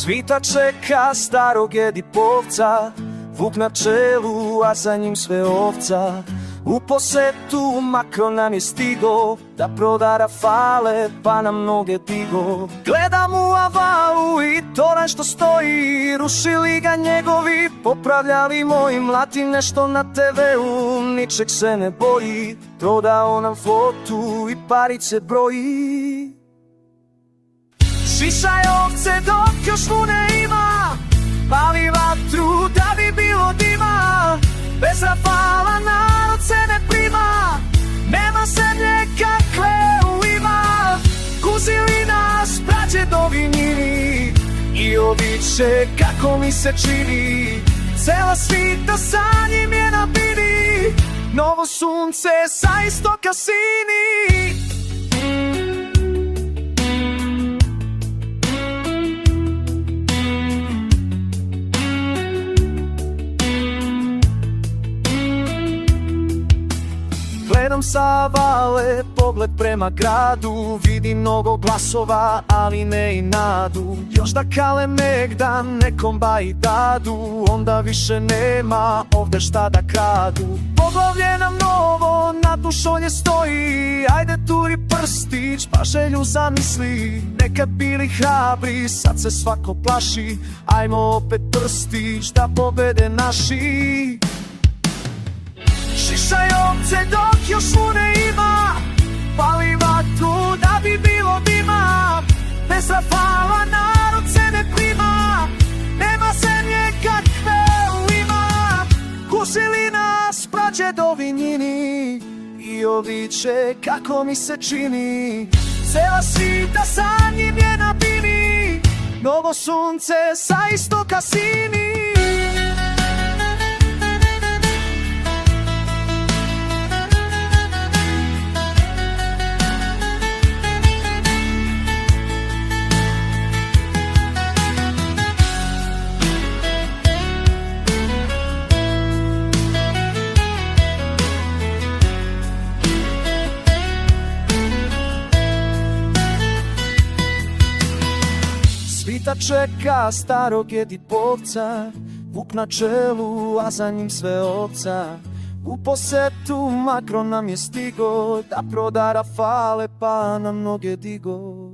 Svita čeka starog Edipovca, vuk na čelu, a za njim sve ovca. U posetu Makron nam je stigo, da proda Rafale, pa nam noge digo. Gledam u avalu i to nešto stoji, rušili ga njegovi, popravljali moji. Mlati nešto na TV-u, ničeg se ne boji, prodao nam flotu i parice broji. Šišaj ovce dok još mu ne ima, pali vatru da bi bilo dima. Bez Rafala narod se ne prima, nema zemlje kakve ima. Kuzili nas prađedovi njini i običe kako mi se čini. Cela svita sa njim je na bini, novo sunce sa istoka sini. Gledam sa vale, pogled prema gradu, vidim mnogo glasova, ali ne i nadu. Još da kale megdan, nekom baji dadu, onda više nema ovde šta da kradu. Poglavlje nam novo, na dušolje stoji, ajde turi prstić, pa želju zamisli. Nekad bili hrabri, sad se svako plaši, ajmo opet prstić da pobede naši. Šišaj ovce dok još mu ne ima, pali vatru da bi bilo dima. Bez Rafala narod se ne prima, nema zemlje kakve ima. Kužili nas prađedovi njini i oviće kako mi se čini. Cela svita sa njim je na bini, novo sunce sa istoka sini. Svita čeka starog Edipovca, vuk na čelu, a za njim sve ovca. U posetu Makron nam je stigo, da proda Rafale, pa nam noge digo.